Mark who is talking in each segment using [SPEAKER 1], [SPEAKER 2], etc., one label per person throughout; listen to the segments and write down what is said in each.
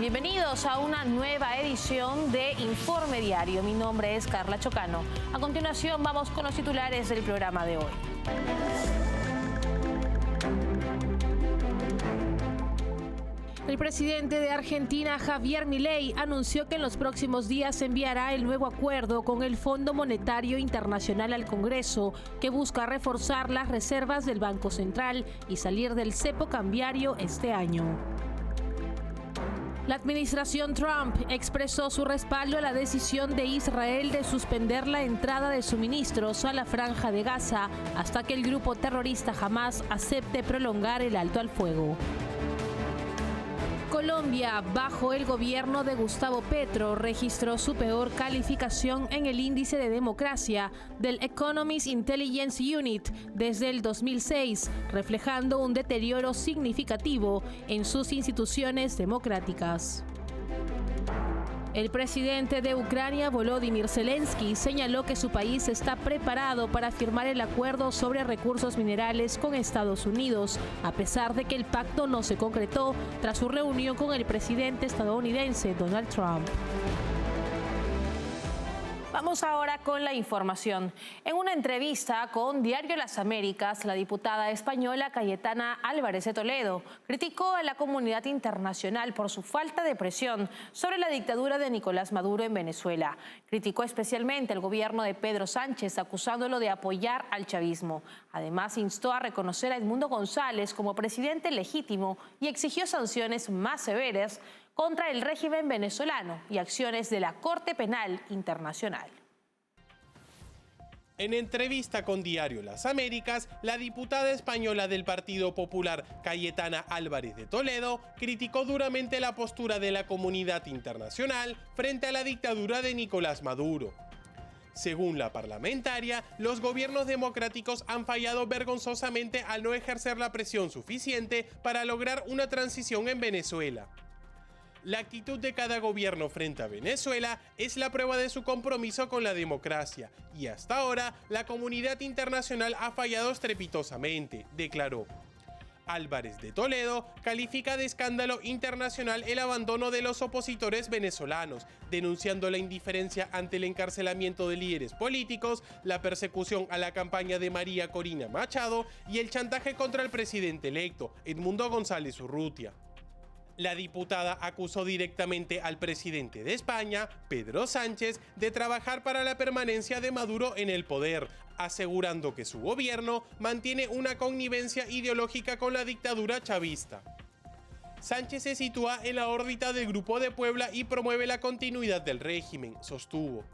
[SPEAKER 1] Bienvenidos a una nueva edición de Informe Diario. Mi nombre es Carla Chocano. A continuación vamos con los titulares del programa de hoy. El presidente de Argentina, Javier Milei, anunció que en los próximos días enviará el nuevo acuerdo con el Fondo Monetario Internacional al Congreso, que busca reforzar las reservas del Banco Central y salir del cepo cambiario este año. La administración Trump expresó su respaldo a la decisión de Israel de suspender la entrada de suministros a la Franja de Gaza hasta que el grupo terrorista Hamás acepte prolongar el alto al fuego. Colombia, bajo el gobierno de Gustavo Petro, registró su peor calificación en el índice de democracia del Economist Intelligence Unit desde el 2006, reflejando un deterioro significativo en sus instituciones democráticas. El presidente de Ucrania, Volodymyr Zelensky, señaló que su país está preparado para firmar el acuerdo sobre recursos minerales con Estados Unidos, a pesar de que el pacto no se concretó tras su reunión con el presidente estadounidense Donald Trump. Vamos ahora con la información. En una entrevista con Diario Las Américas, la diputada española Cayetana Álvarez de Toledo criticó a la comunidad internacional por su falta de presión sobre la dictadura de Nicolás Maduro en Venezuela. Criticó especialmente al gobierno de Pedro Sánchez, acusándolo de apoyar al chavismo. Además, instó a reconocer a Edmundo González como presidente legítimo y exigió sanciones más severas contra el régimen venezolano y acciones de la Corte Penal Internacional.
[SPEAKER 2] En entrevista con Diario Las Américas, la diputada española del Partido Popular, Cayetana Álvarez de Toledo, criticó duramente la postura de la comunidad internacional frente a la dictadura de Nicolás Maduro. Según la parlamentaria, los gobiernos democráticos han fallado vergonzosamente al no ejercer la presión suficiente para lograr una transición en Venezuela. La actitud de cada gobierno frente a Venezuela es la prueba de su compromiso con la democracia, y hasta ahora la comunidad internacional ha fallado estrepitosamente, declaró. Álvarez de Toledo califica de escándalo internacional el abandono de los opositores venezolanos, denunciando la indiferencia ante el encarcelamiento de líderes políticos, la persecución a la campaña de María Corina Machado y el chantaje contra el presidente electo, Edmundo González Urrutia. La diputada acusó directamente al presidente de España, Pedro Sánchez, de trabajar para la permanencia de Maduro en el poder, asegurando que su gobierno mantiene una connivencia ideológica con la dictadura chavista. Sánchez se sitúa en la órbita del Grupo de Puebla y promueve la continuidad del régimen, sostuvo.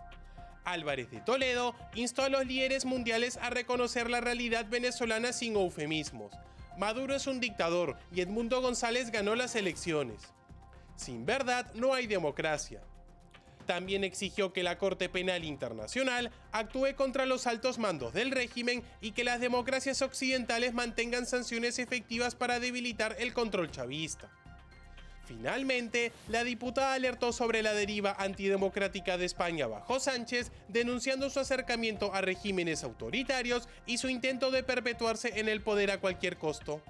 [SPEAKER 2] Álvarez de Toledo instó a los líderes mundiales a reconocer la realidad venezolana sin eufemismos. Maduro es un dictador y Edmundo González ganó las elecciones. Sin verdad no hay democracia. También exigió que la Corte Penal Internacional actúe contra los altos mandos del régimen y que las democracias occidentales mantengan sanciones efectivas para debilitar el control chavista. Finalmente, la diputada alertó sobre la deriva antidemocrática de España bajo Sánchez, denunciando su acercamiento a regímenes autoritarios y su intento de perpetuarse en el poder a cualquier costo.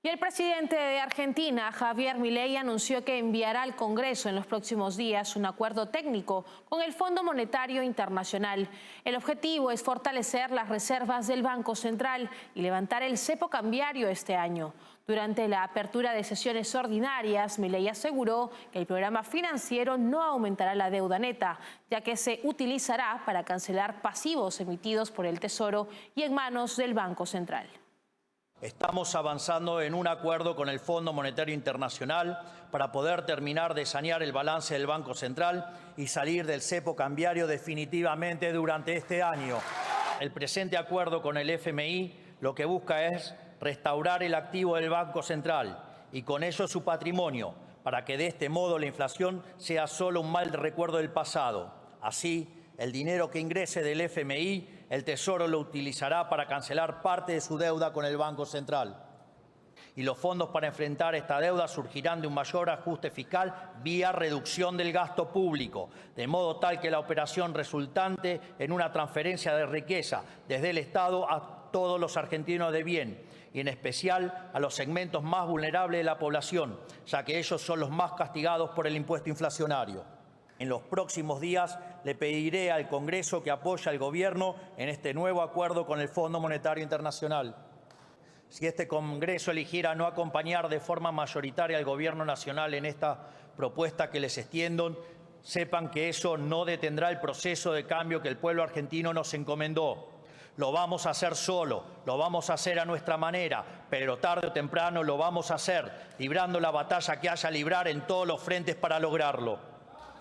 [SPEAKER 1] Y el presidente de Argentina, Javier Milei, anunció que enviará al Congreso en los próximos días un acuerdo técnico con el Fondo Monetario Internacional. El objetivo es fortalecer las reservas del Banco Central y levantar el cepo cambiario este año. Durante la apertura de sesiones ordinarias, Milei aseguró que el programa financiero no aumentará la deuda neta, ya que se utilizará para cancelar pasivos emitidos por el Tesoro y en manos del Banco Central.
[SPEAKER 3] Estamos avanzando en un acuerdo con el Fondo Monetario Internacional para poder terminar de sanear el balance del Banco Central y salir del cepo cambiario definitivamente durante este año. El presente acuerdo con el FMI lo que busca es restaurar el activo del Banco Central y con ello su patrimonio, para que de este modo la inflación sea solo un mal recuerdo del pasado. Así, el dinero que ingrese del FMI, el Tesoro lo utilizará para cancelar parte de su deuda con el Banco Central. Y los fondos para enfrentar esta deuda surgirán de un mayor ajuste fiscal vía reducción del gasto público, de modo tal que la operación resultante en una transferencia de riqueza desde el Estado a todos los argentinos de bien y en especial a los segmentos más vulnerables de la población, ya que ellos son los más castigados por el impuesto inflacionario. En los próximos días le pediré al Congreso que apoye al Gobierno en este nuevo acuerdo con el Fondo Monetario Internacional. Si este Congreso eligiera no acompañar de forma mayoritaria al Gobierno Nacional en esta propuesta que les extiendo, sepan que eso no detendrá el proceso de cambio que el pueblo argentino nos encomendó. Lo vamos a hacer solo, lo vamos a hacer a nuestra manera, pero tarde o temprano lo vamos a hacer, librando la batalla que haya librar en todos los frentes para lograrlo.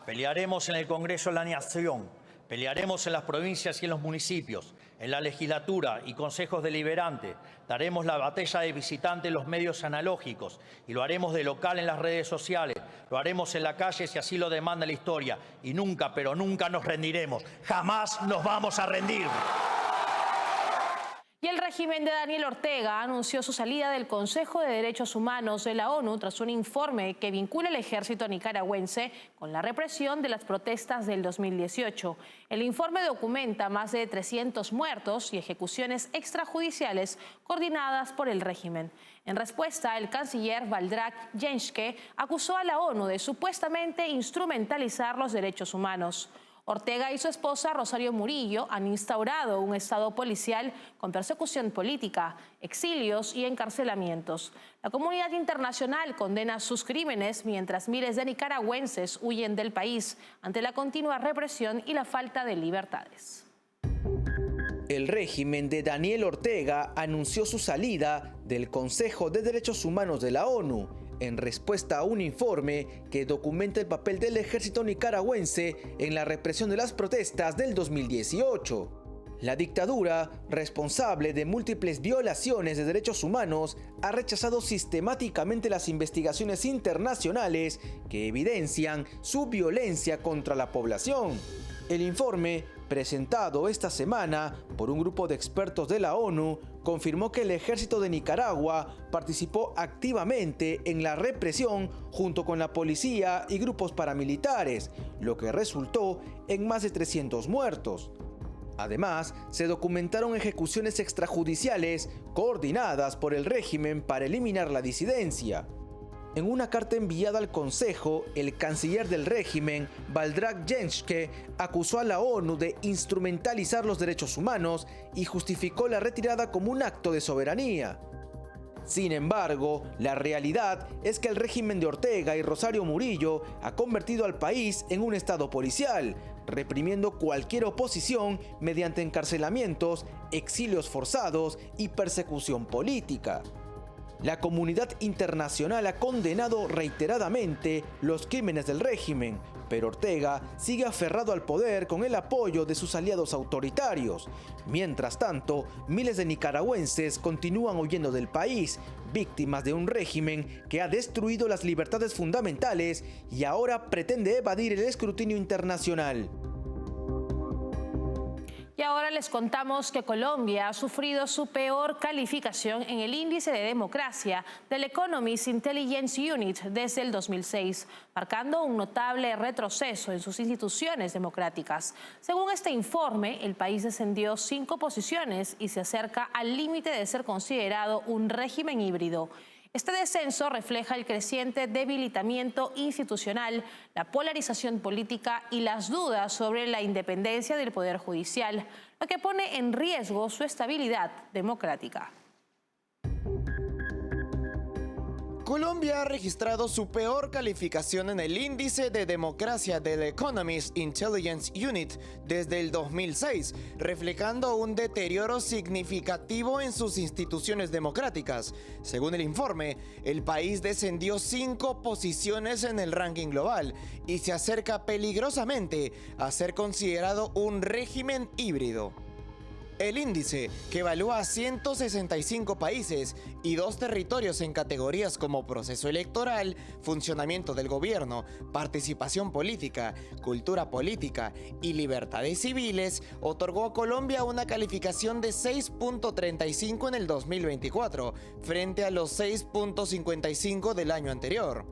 [SPEAKER 3] Pelearemos en el Congreso de la Nación, pelearemos en las provincias y en los municipios, en la legislatura y consejos deliberantes. Daremos la batalla de visitante en los medios analógicos y lo haremos de local en las redes sociales. Lo haremos en la calle si así lo demanda la historia. Y nunca, pero nunca nos rendiremos. Jamás nos vamos a rendir.
[SPEAKER 1] Y el régimen de Daniel Ortega anunció su salida del Consejo de Derechos Humanos de la ONU tras un informe que vincula al ejército nicaragüense con la represión de las protestas del 2018. El informe documenta más de 300 muertos y ejecuciones extrajudiciales coordinadas por el régimen. En respuesta, el canciller Valdrak Jenske acusó a la ONU de supuestamente instrumentalizar los derechos humanos. Ortega y su esposa Rosario Murillo han instaurado un estado policial con persecución política, exilios y encarcelamientos. La comunidad internacional condena sus crímenes mientras miles de nicaragüenses huyen del país ante la continua represión y la falta de libertades.
[SPEAKER 4] El régimen de Daniel Ortega anunció su salida del Consejo de Derechos Humanos de la ONU en respuesta a un informe que documenta el papel del ejército nicaragüense en la represión de las protestas del 2018. La dictadura, responsable de múltiples violaciones de derechos humanos, ha rechazado sistemáticamente las investigaciones internacionales que evidencian su violencia contra la población. El informe, presentado esta semana por un grupo de expertos de la ONU, confirmó que el ejército de Nicaragua participó activamente en la represión junto con la policía y grupos paramilitares, lo que resultó en más de 300 muertos. Además, se documentaron ejecuciones extrajudiciales coordinadas por el régimen para eliminar la disidencia. En una carta enviada al Consejo, el canciller del régimen, Valdrak Jenske, acusó a la ONU de instrumentalizar los derechos humanos y justificó la retirada como un acto de soberanía. Sin embargo, la realidad es que el régimen de Ortega y Rosario Murillo ha convertido al país en un estado policial, reprimiendo cualquier oposición mediante encarcelamientos, exilios forzados y persecución política. La comunidad internacional ha condenado reiteradamente los crímenes del régimen, pero Ortega sigue aferrado al poder con el apoyo de sus aliados autoritarios. Mientras tanto, miles de nicaragüenses continúan huyendo del país, víctimas de un régimen que ha destruido las libertades fundamentales y ahora pretende evadir el escrutinio internacional.
[SPEAKER 1] Y ahora les contamos que Colombia ha sufrido su peor calificación en el índice de democracia del Economist Intelligence Unit desde el 2006, marcando un notable retroceso en sus instituciones democráticas. Según este informe, el país descendió 5 posiciones y se acerca al límite de ser considerado un régimen híbrido. Este descenso refleja el creciente debilitamiento institucional, la polarización política y las dudas sobre la independencia del Poder Judicial, lo que pone en riesgo su estabilidad democrática.
[SPEAKER 5] Colombia ha registrado su peor calificación en el índice de democracia del Economist Intelligence Unit desde el 2006, reflejando un deterioro significativo en sus instituciones democráticas. Según el informe, el país descendió 5 posiciones en el ranking global y se acerca peligrosamente a ser considerado un régimen híbrido. El índice, que evalúa a 165 países y 2 territorios en categorías como proceso electoral, funcionamiento del gobierno, participación política, cultura política y libertades civiles, otorgó a Colombia una calificación de 6.35 en el 2024, frente a los 6.55 del año anterior.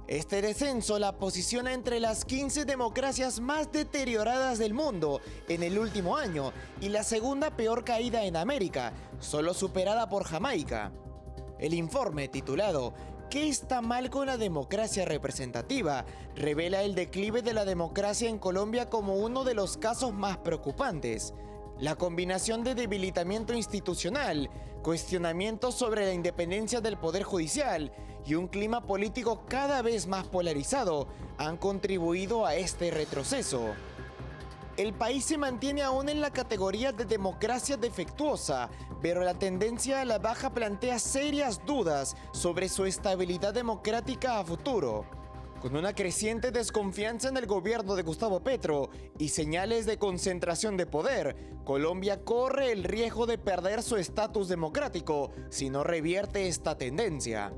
[SPEAKER 5] Este descenso la posiciona entre las 15 democracias más deterioradas del mundo en el último año y la segunda peor caída en América, solo superada por Jamaica. El informe, titulado ¿Qué está mal con la democracia representativa?, revela el declive de la democracia en Colombia como uno de los casos más preocupantes. La combinación de debilitamiento institucional, cuestionamientos sobre la independencia del Poder Judicial y un clima político cada vez más polarizado han contribuido a este retroceso. El país se mantiene aún en la categoría de democracia defectuosa, pero la tendencia a la baja plantea serias dudas sobre su estabilidad democrática a futuro. Con una creciente desconfianza en el gobierno de Gustavo Petro y señales de concentración de poder, Colombia corre el riesgo de perder su estatus democrático si no revierte esta tendencia.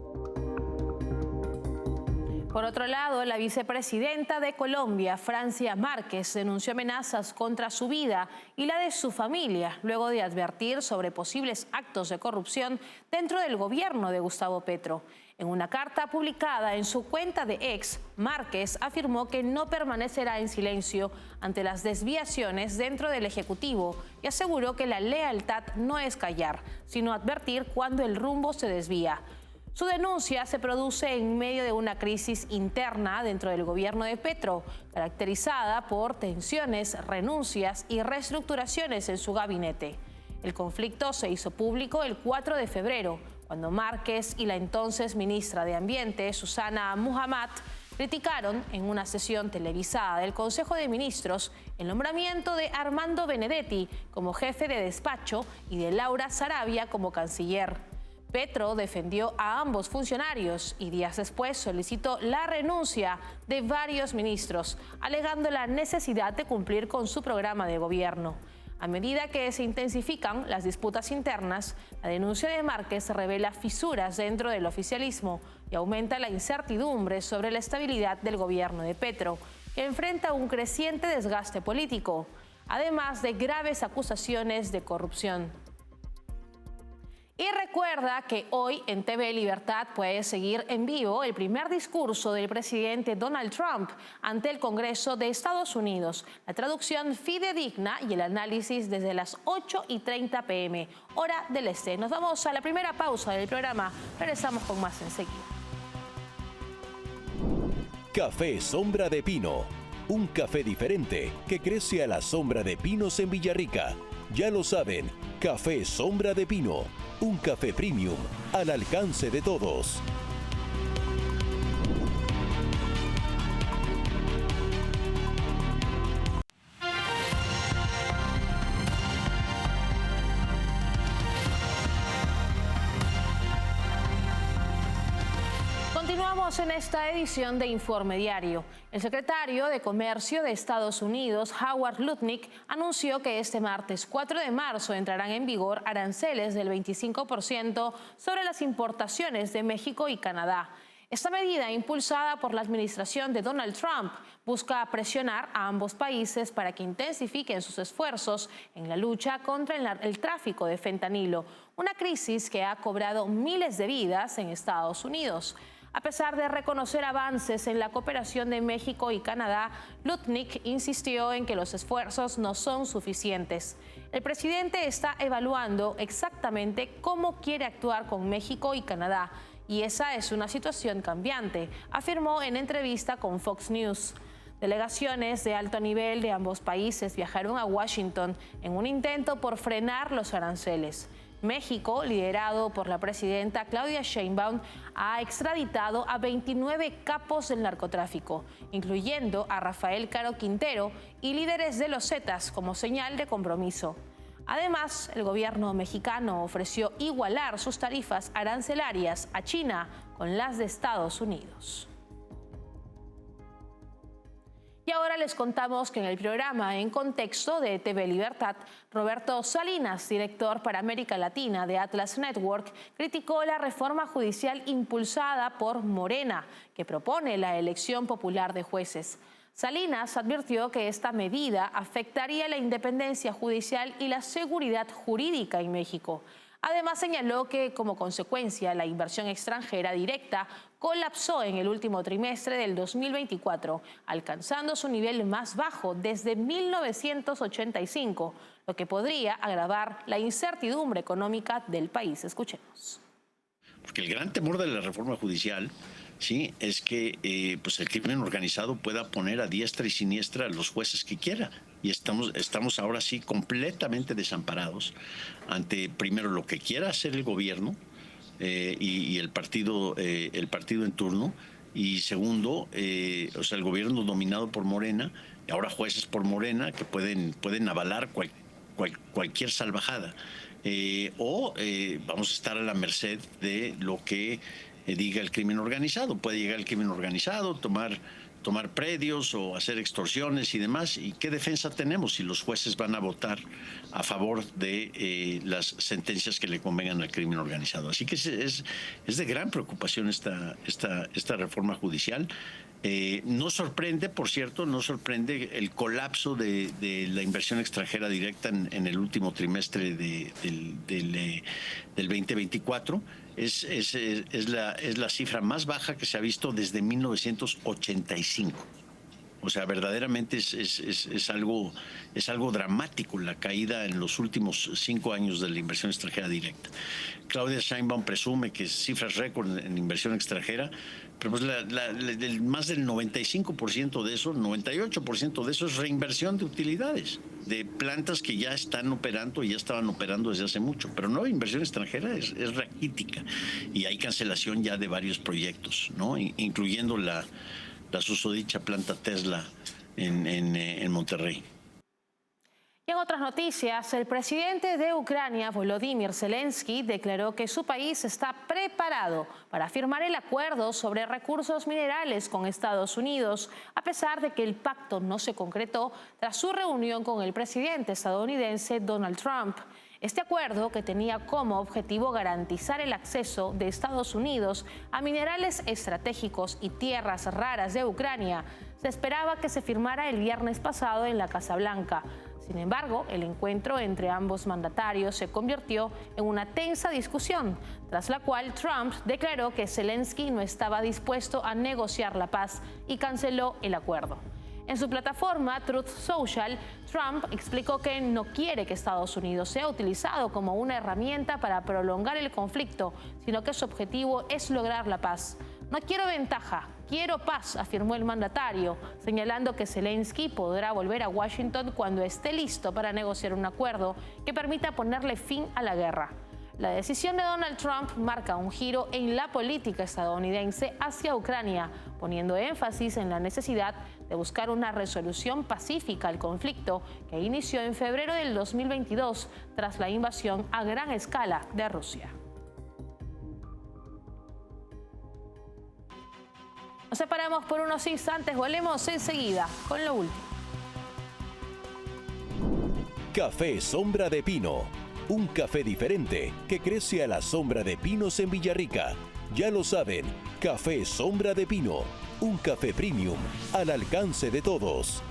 [SPEAKER 1] Por otro lado, la vicepresidenta de Colombia, Francia Márquez, denunció amenazas contra su vida y la de su familia, luego de advertir sobre posibles actos de corrupción dentro del gobierno de Gustavo Petro. En una carta publicada en su cuenta de X, Márquez afirmó que no permanecerá en silencio ante las desviaciones dentro del Ejecutivo y aseguró que la lealtad no es callar, sino advertir cuando el rumbo se desvía. Su denuncia se produce en medio de una crisis interna dentro del gobierno de Petro, caracterizada por tensiones, renuncias y reestructuraciones en su gabinete. El conflicto se hizo público el 4 de febrero, cuando Márquez y la entonces ministra de Ambiente, Susana Muhammad, criticaron en una sesión televisada del Consejo de Ministros el nombramiento de Armando Benedetti como jefe de despacho y de Laura Sarabia como canciller. Petro defendió a ambos funcionarios y días después solicitó la renuncia de varios ministros, alegando la necesidad de cumplir con su programa de gobierno. A medida que se intensifican las disputas internas, la denuncia de Márquez revela fisuras dentro del oficialismo y aumenta la incertidumbre sobre la estabilidad del gobierno de Petro, que enfrenta un creciente desgaste político, además de graves acusaciones de corrupción. Y recuerda que hoy en TV Libertad puedes seguir en vivo el primer discurso del presidente Donald Trump ante el Congreso de Estados Unidos, la traducción fidedigna y el análisis desde las 8:30 p.m., hora del este. Nos vamos a la primera pausa del programa. Regresamos con más enseguida.
[SPEAKER 6] Café Sombra de Pino, un café diferente que crece a la sombra de pinos en Villarrica. Ya lo saben, Café Sombra de Pino, un café premium al alcance de todos.
[SPEAKER 1] Continuamos en esta edición de Informe Diario. El secretario de Comercio de Estados Unidos, Howard Lutnick, anunció que este martes 4 de marzo entrarán en vigor aranceles del 25% sobre las importaciones de México y Canadá. Esta medida, impulsada por la administración de Donald Trump, busca presionar a ambos países para que intensifiquen sus esfuerzos en la lucha contra el tráfico de fentanilo, una crisis que ha cobrado miles de vidas en Estados Unidos. A pesar de reconocer avances en la cooperación de México y Canadá, Lutnick insistió en que los esfuerzos no son suficientes. El presidente está evaluando exactamente cómo quiere actuar con México y Canadá, y esa es una situación cambiante, afirmó en entrevista con Fox News. Delegaciones de alto nivel de ambos países viajaron a Washington en un intento por frenar los aranceles. México, liderado por la presidenta Claudia Sheinbaum, ha extraditado a 29 capos del narcotráfico, incluyendo a Rafael Caro Quintero y líderes de los Zetas como señal de compromiso. Además, el gobierno mexicano ofreció igualar sus tarifas arancelarias a China con las de Estados Unidos. Y ahora les contamos que en el programa En Contexto de TV Libertad, Roberto Salinas, director para América Latina de Atlas Network, criticó la reforma judicial impulsada por Morena, que propone la elección popular de jueces. Salinas advirtió que esta medida afectaría la independencia judicial y la seguridad jurídica en México. Además, señaló que como consecuencia la inversión extranjera directa colapsó en el último trimestre del 2024, alcanzando su nivel más bajo desde 1985, lo que podría agravar la incertidumbre económica del país. Escuchemos.
[SPEAKER 7] Porque el gran temor de la reforma judicial, sí, es que pues el crimen organizado pueda poner a diestra y siniestra a los jueces que quiera. Y estamos ahora sí completamente desamparados ante, primero, lo que quiera hacer el gobierno y el partido en turno, y segundo, o sea, el gobierno dominado por Morena, y ahora jueces por Morena que pueden avalar cualquier salvajada. Vamos a estar a la merced de lo que diga el crimen organizado. Puede llegar el crimen organizado, tomar predios o hacer extorsiones y demás. ¿Y qué defensa tenemos si los jueces van a votar a favor de las sentencias que le convengan al crimen organizado? Así que es de gran preocupación esta reforma judicial. No sorprende, por cierto, el colapso de la inversión extranjera directa en el último trimestre del 2024. Es la cifra más baja que se ha visto desde 1985. O sea, verdaderamente es algo dramático la caída en los últimos 5 años de la inversión extranjera directa. Claudia Sheinbaum presume que cifras récord en inversión extranjera, pero pues más del 95% de eso, 98% de eso es reinversión de utilidades, de plantas que ya están operando y ya estaban operando desde hace mucho. Pero no, inversión extranjera es raquítica y hay cancelación ya de varios proyectos, ¿no? Incluyendo la susodicha planta Tesla en Monterrey.
[SPEAKER 1] Y en otras noticias, el presidente de Ucrania, Volodymyr Zelensky, declaró que su país está preparado para firmar el acuerdo sobre recursos minerales con Estados Unidos, a pesar de que el pacto no se concretó tras su reunión con el presidente estadounidense Donald Trump. Este acuerdo, que tenía como objetivo garantizar el acceso de Estados Unidos a minerales estratégicos y tierras raras de Ucrania, se esperaba que se firmara el viernes pasado en la Casa Blanca. Sin embargo, el encuentro entre ambos mandatarios se convirtió en una tensa discusión, tras la cual Trump declaró que Zelensky no estaba dispuesto a negociar la paz y canceló el acuerdo. En su plataforma Truth Social, Trump explicó que no quiere que Estados Unidos sea utilizado como una herramienta para prolongar el conflicto, sino que su objetivo es lograr la paz. No quiero ventaja, quiero paz, afirmó el mandatario, señalando que Zelensky podrá volver a Washington cuando esté listo para negociar un acuerdo que permita ponerle fin a la guerra. La decisión de Donald Trump marca un giro en la política estadounidense hacia Ucrania, poniendo énfasis en la necesidad de buscar una resolución pacífica al conflicto que inició en febrero del 2022 tras la invasión a gran escala de Rusia. Nos separamos por unos instantes, volvemos enseguida con lo último.
[SPEAKER 6] Café Sombra de Pino. Un café diferente que crece a la sombra de pinos en Villarrica. Ya lo saben, Café Sombra de Pino. Un café premium al alcance de todos.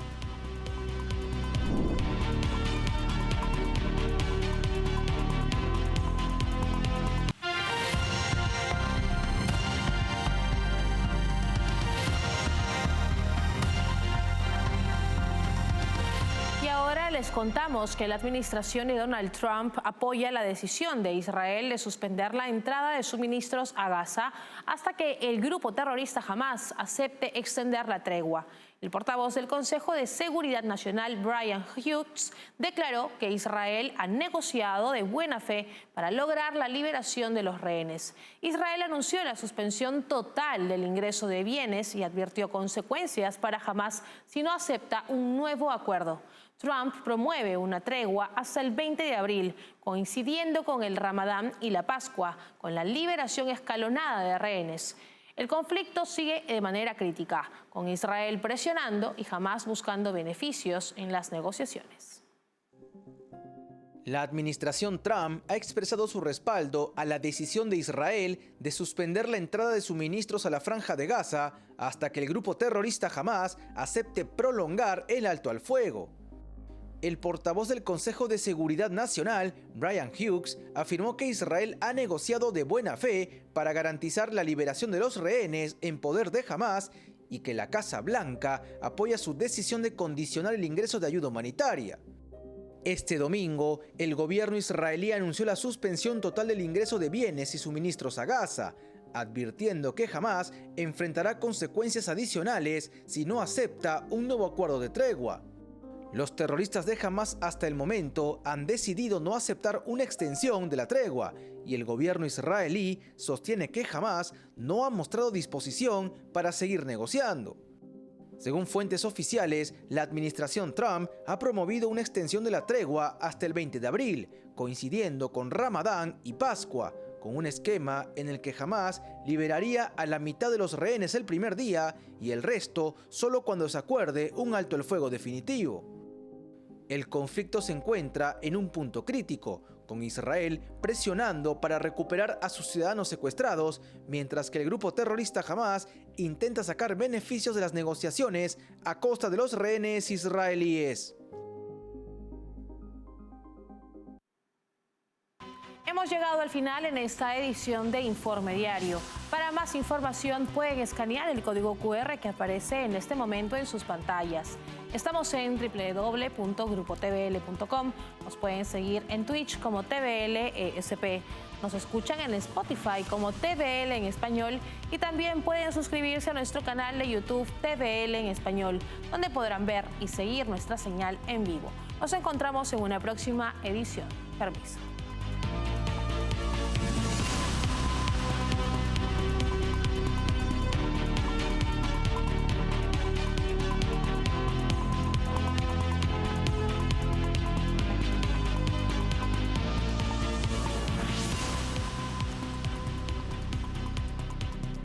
[SPEAKER 1] Les contamos que la administración de Donald Trump apoya la decisión de Israel de suspender la entrada de suministros a Gaza hasta que el grupo terrorista Hamás acepte extender la tregua. El portavoz del Consejo de Seguridad Nacional, Brian Hughes, declaró que Israel ha negociado de buena fe para lograr la liberación de los rehenes. Israel anunció la suspensión total del ingreso de bienes y advirtió consecuencias para Hamás si no acepta un nuevo acuerdo. Trump promueve una tregua hasta el 20 de abril, coincidiendo con el Ramadán y la Pascua, con la liberación escalonada de rehenes. El conflicto sigue de manera crítica, con Israel presionando y Hamás buscando beneficios en las negociaciones.
[SPEAKER 4] La administración Trump ha expresado su respaldo a la decisión de Israel de suspender la entrada de suministros a la Franja de Gaza hasta que el grupo terrorista Hamás acepte prolongar el alto al fuego. El portavoz del Consejo de Seguridad Nacional, Brian Hughes, afirmó que Israel ha negociado de buena fe para garantizar la liberación de los rehenes en poder de Hamás y que la Casa Blanca apoya su decisión de condicionar el ingreso de ayuda humanitaria. Este domingo, el gobierno israelí anunció la suspensión total del ingreso de bienes y suministros a Gaza, advirtiendo que Hamás enfrentará consecuencias adicionales si no acepta un nuevo acuerdo de tregua. Los terroristas de Hamás hasta el momento han decidido no aceptar una extensión de la tregua y el gobierno israelí sostiene que Hamás no ha mostrado disposición para seguir negociando. Según fuentes oficiales, la administración Trump ha promovido una extensión de la tregua hasta el 20 de abril, coincidiendo con Ramadán y Pascua, con un esquema en el que Hamás liberaría a la mitad de los rehenes el primer día y el resto solo cuando se acuerde un alto el fuego definitivo. El conflicto se encuentra en un punto crítico, con Israel presionando para recuperar a sus ciudadanos secuestrados, mientras que el grupo terrorista Hamás intenta sacar beneficios de las negociaciones a costa de los rehenes israelíes.
[SPEAKER 1] Hemos llegado al final en esta edición de Informe Diario. Para más información pueden escanear el código QR que aparece en este momento en sus pantallas. Estamos en www.grupotvl.com. Nos pueden seguir en Twitch como TVLESP. Nos escuchan en Spotify como TVL en español y también pueden suscribirse a nuestro canal de YouTube TVL en español, donde podrán ver y seguir nuestra señal en vivo. Nos encontramos en una próxima edición. Permiso.